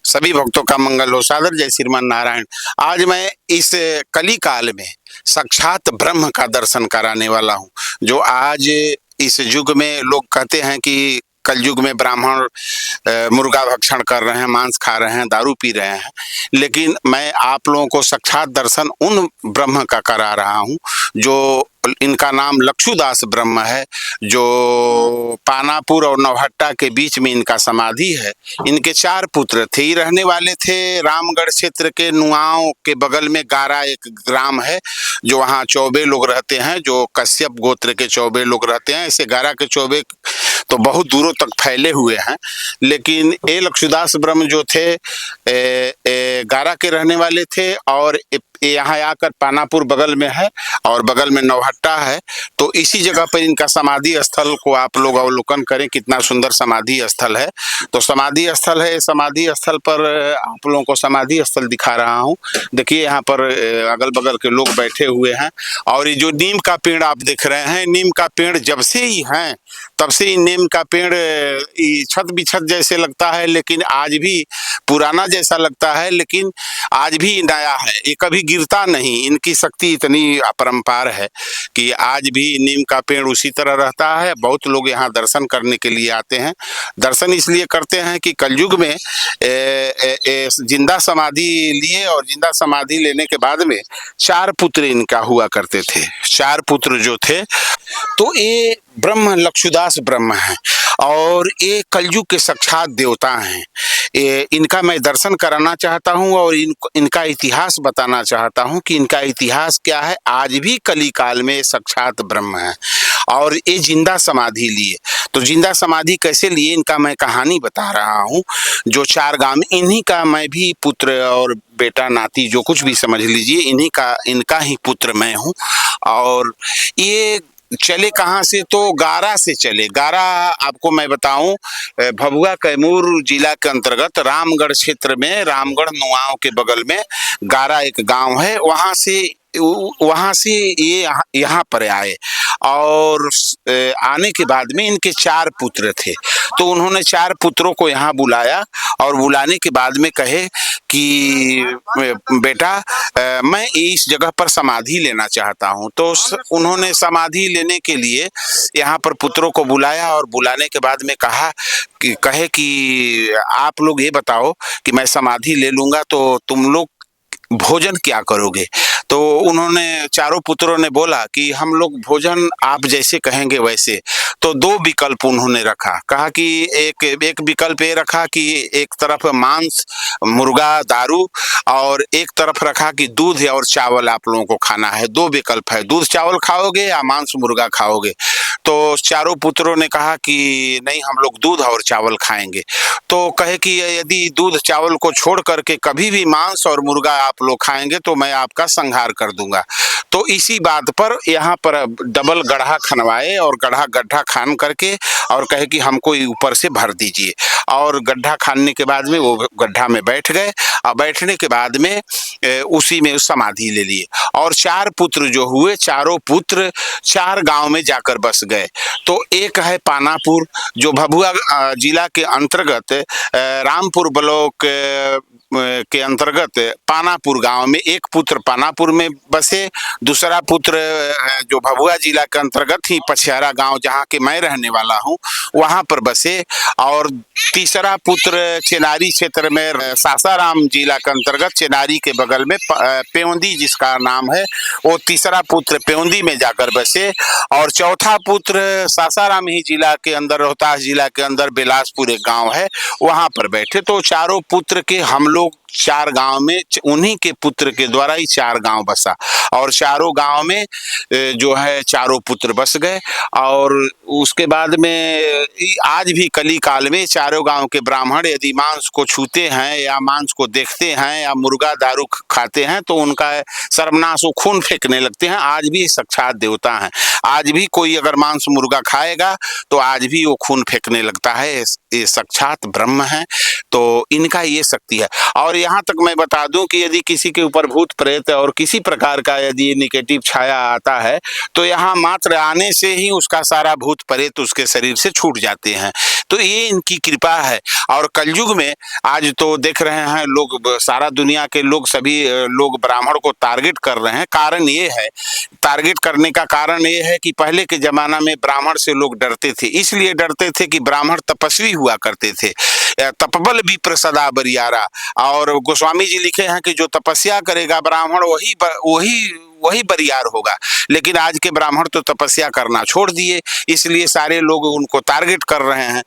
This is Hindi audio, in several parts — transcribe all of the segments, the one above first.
सभी भक्तों का मंगल हो। सादर जय श्रीमान नारायण। आज मैं इस कली काल में साक्षात ब्रह्म का दर्शन कराने वाला हूँ। जो आज इस युग में लोग कहते हैं कि कलयुग में ब्राह्मण मुर्गा भक्षण कर रहे हैं, मांस खा रहे हैं, दारू पी रहे हैं, लेकिन मैं आप लोगों को साक्षात दर्शन उन ब्रह्म का करा रहा हूँ जो इनका नाम लक्षुदास ब्रह्म है, जो पानापुर और नौहट्टा के बीच में इनका समाधि है। इनके 4 पुत्र थे। ये रहने वाले थे रामगढ़ क्षेत्र के नुआओं के बगल में गारा एक ग्राम है, जो वहाँ चौबे लोग रहते हैं, जो कश्यप गोत्र के चौबे लोग रहते हैं। ऐसे गारा के चौबे तो बहुत दूरों तक फैले हुए हैं, लेकिन ये लक्षुदास ब्रह्म जो थे गारा के रहने वाले थे, और यहाँ आकर पानापुर बगल में है और बगल में नौहट्टा है। तो इसी जगह पर इनका समाधि स्थल को आप लोग अवलोकन करें, कितना सुंदर समाधि स्थल है। तो समाधि स्थल है, समाधि स्थल पर आप लोगों को समाधि स्थल दिखा रहा हूँ। देखिए यहाँ पर अगल बगल के लोग बैठे हुए हैं, और ये जो नीम का पेड़ आप देख रहे हैं, नीम का पेड़ जब से ही है तब से ही नीम का पेड़ छत बिछत जैसे लगता है, लेकिन आज भी पुराना जैसा लगता है, लेकिन आज भी नया है। ये कभी गिरता नहीं। इनकी शक्ति इतनी अपरंपार है कि आज भी नीम का पेड़ उसी तरह रहता है। बहुत लोग यहाँ दर्शन करने के लिए आते हैं। दर्शन इसलिए करते हैं कि कलयुग में जिंदा समाधि लिए, और जिंदा समाधि लेने के बाद में 4 पुत्र इनका हुआ करते थे। 4 पुत्र जो थे, तो ये ब्रह्म लक्षुदास ब्रह्म है, और ये कलयुग के साक्षात देवता हैं। इनका मैं दर्शन कराना चाहता हूं, और इनका इतिहास बताना चाहता हूं कि इनका इतिहास क्या है। आज भी कली काल में साक्षात ब्रह्म है, और ये जिंदा समाधि लिए। तो जिंदा समाधि कैसे लिए, इनका मैं कहानी बता रहा हूं। जो 4 गांव, इन्हीं का मैं भी पुत्र और बेटा नाती जो कुछ भी समझ लीजिए, इनका ही पुत्र मैं हूं। और ये चले कहाँ से, तो गारा से चले। गारा आपको मैं बताऊं, भभुआ कैमूर जिला के अंतर्गत रामगढ़ क्षेत्र में, रामगढ़ नुआओं के बगल में गारा एक गांव है। वहां से ये यहाँ पर आए, और आने के बाद में इनके 4 पुत्र थे। तो उन्होंने 4 पुत्रों को यहाँ बुलाया, और बुलाने के बाद में कहे कि बेटा मैं इस जगह पर समाधि लेना चाहता हूँ। तो उन्होंने समाधि लेने के लिए यहाँ पर पुत्रों को बुलाया, और बुलाने के बाद में कहे कि आप लोग ये बताओ कि मैं समाधि ले लूंगा तो तुम लोग भोजन क्या करोगे। तो उन्होंने 4 पुत्रों ने बोला कि हम लोग भोजन आप जैसे कहेंगे वैसे। तो 2 विकल्प उन्होंने रखा। कहा कि एक विकल्प ये रखा कि एक तरफ मांस, मुर्गा, दारू, और एक तरफ रखा कि दूध और चावल आप लोगों को खाना है। 2 विकल्प है, दूध चावल खाओगे या मांस मुर्गा खाओगे। तो 4 पुत्रों ने कहा कि नहीं, हम लोग दूध और चावल खाएंगे। तो कहे कि यदि दूध चावल को छोड़ करके कभी भी मांस और मुर्गा आप लोग खाएंगे तो मैं आपका संहार कर दूंगा। तो इसी बात पर यहाँ पर डबल गड्ढा खनवाए, और गड्ढा खान करके और कहे कि हमको ऊपर से भर दीजिए। और गड्ढा खानने के बाद में वो गड्ढा में बैठ गए, और बैठने के बाद में उसी में समाधि ले लिए। और 4 पुत्र जो हुए, चारों पुत्र 4 गांव में जाकर बस गए। तो एक है पानापुर, जो भभुआ जिला के अंतर्गत रामपुर ब्लॉक के अंतर्गत पानापुर गांव में एक पुत्र पानापुर में बसे। दूसरा पुत्र जो भभुआ जिला के अंतर्गत ही पछयारा गांव, जहां के मैं रहने वाला हूं, वहां पर बसे। और तीसरा पुत्र चेनारी क्षेत्र में, सासाराम जिला के अंतर्गत चेनारी के बगल में पेवंदी जिसका नाम है, वो तीसरा पुत्र पेवंदी में जाकर बसे। और चौथा पुत्र सासाराम ही जिला के अंदर, रोहतास जिला के अंदर बिलासपुर एक गांव है, वहां पर बैठे। तो चारों पुत्र के हम लोग 4 गांव में, उन्हीं के पुत्र के द्वारा ही 4 गांव बसा, और चारों गांव में जो है चारों पुत्र बस गए। और उसके बाद में आज भी कली काल में चारों गांव के ब्राह्मण यदि मांस को छूते हैं या मांस को देखते हैं या मुर्गा दारू खाते हैं तो उनका सर्वनाश, वो खून फेंकने लगते हैं। आज भी साक्षात देवता हैं। आज भी कोई अगर मांस मुर्गा खाएगा तो आज भी वो खून फेंकने लगता है। ये साक्षात ब्रह्म है। तो इनका ये शक्ति है। और और यहाँ तक मैं बता दूं कि यदि किसी के ऊपर भूत प्रेत और किसी प्रकार का यदि नेगेटिव छाया आता है तो यहाँ मात्र आने से ही उसका सारा भूत प्रेत उसके शरीर से छूट जाते हैं। तो ये इनकी कृपा है। और कलयुग में आज तो देख रहे हैं लोग, सारा दुनिया के लोग, सभी लोग ब्राह्मण को टारगेट कर रहे हैं। कारण ये है, टारगेट करने का कारण ये है कि पहले के जमाना में ब्राह्मण से लोग डरते थे। इसलिए डरते थे कि ब्राह्मण तपस्वी हुआ करते थे। तपबल विप्र सदा बरियारा, और गोस्वामी जी लिखे हैं कि जो तपस्या करेगा ब्राह्मण वही वही वही बरियार होगा। लेकिन आज के ब्राह्मण तो तपस्या करना छोड़ दिए, इसलिए सारे लोग उनको टारगेट कर रहे हैं।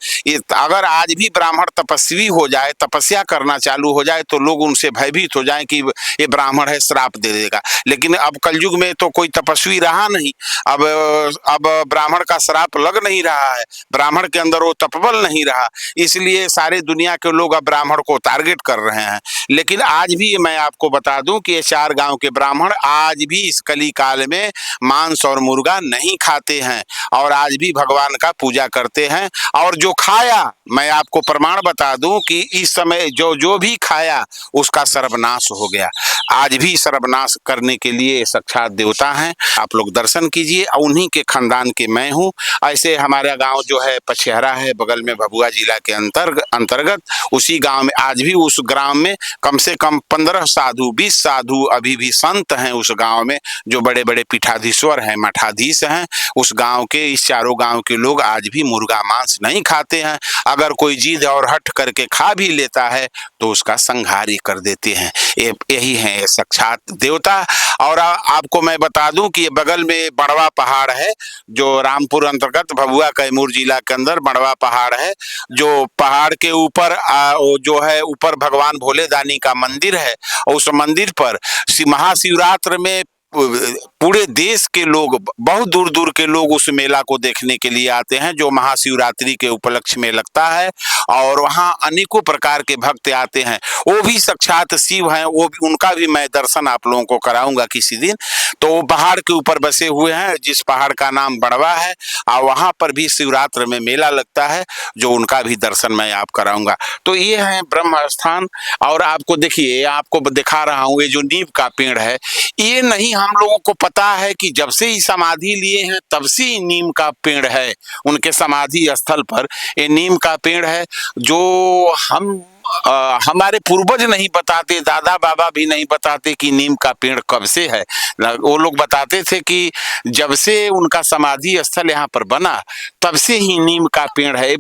अगर आज भी ब्राह्मण तपस्वी हो जाए, तपस्या करना चालू हो जाए, तो लोग उनसे भयभीत हो जाएं कि ये ब्राह्मण है, श्राप दे देगा। लेकिन अब कलयुग में तो कोई तपस्वी रहा नहीं, अब ब्राह्मण का श्राप लग नहीं रहा है, ब्राह्मण के अंदर वो तपबल नहीं रहा, इसलिए सारे दुनिया के लोग अब ब्राह्मण को टारगेट कर रहे हैं। लेकिन आज भी मैं आपको बता दूं कि ये 4 गांव के ब्राह्मण आज भी इस कली काल में मांस और मुर्गा नहीं खाते हैं, और आज भी भगवान का पूजा करते हैं। और जो खाया, मैं आपको प्रमाण बता दूं कि इस समय जो भी खाया उसका सर्वनाश हो गया। आज भी सर्वनाश करने के लिए साक्षात देवता हैं। आप लोग दर्शन कीजिए, उन्हीं के खानदान के मैं हूँ। ऐसे हमारा गांव जो है पचहरा है, बगल में भभुआ जिला के अंतर्गत, उसी गांव में आज भी, उस ग्राम में कम से कम 15 साधु, 20 साधु अभी भी संत हैं उस गांव में, जो बड़े बड़े पीठाधीश्वर हैं, मठाधीश हैं। उस गांव के, इस चारों गांव के लोग आज भी मुर्गा मांस नहीं खाते हैं। अगर कोई जिद और हट करके खा भी लेता है तो उसका संहार कर देते हैं। यही है साक्षात देवता। और आपको मैं बता दूं कि ये बगल में बड़वा पहाड़ है, जो रामपुर अंतर्गत भभुआ कैमूर जिला के अंदर बड़वा पहाड़ है। जो पहाड़ के ऊपर जो है, ऊपर भगवान भोले दानी का मंदिर है। उस मंदिर पर महाशिवरात्रि में पूरे देश के लोग, बहुत दूर दूर के लोग उस मेला को देखने के लिए आते हैं, जो महाशिवरात्रि के उपलक्ष्य में लगता है। और वहाँ अनेकों प्रकार के भक्त आते हैं। वो भी साक्षात शिव हैं, वो भी, उनका भी मैं दर्शन आप लोगों को कराऊंगा किसी दिन। तो वो पहाड़ के ऊपर बसे हुए हैं, जिस पहाड़ का नाम बड़वा है, और वहाँ पर भी शिवरात्रि में मेला लगता है, जो उनका भी दर्शन मैं आप कराऊंगा। तो ये है ब्रह्म स्थान। और आपको देखिए, आपको दिखा रहा हूँ, ये जो नीम का पेड़ है, ये नहीं हम लोगों को पता है कि जब से ही समाधि लिए हैं तब से ही नीम का पेड़ है। उनके समाधि स्थल पर ये नीम का पेड़ है, जो हमारे पूर्वज नहीं बताते, दादा बाबा भी नहीं बताते कि नीम का पेड़ कब से है। वो लोग बताते थे कि जब से उनका समाधि स्थल यहाँ पर बना तब से ही नीम का पेड़ है।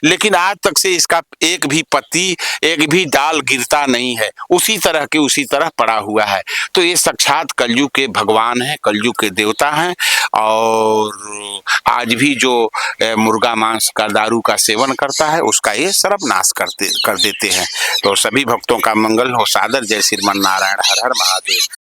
लेकिन आज तक से इसका एक भी पत्ती, एक भी डाल गिरता नहीं है, उसी तरह के उसी तरह पड़ा हुआ है। तो ये साक्षात कलयुग के भगवान हैं, कलयुग के देवता हैं। और आज भी जो मुर्गा मांस का, दारू का सेवन करता है, उसका ये सर्वनाश कर देते हैं। तो सभी भक्तों का मंगल हो। सादर जय श्रीमन नारायण। हर हर महादेव।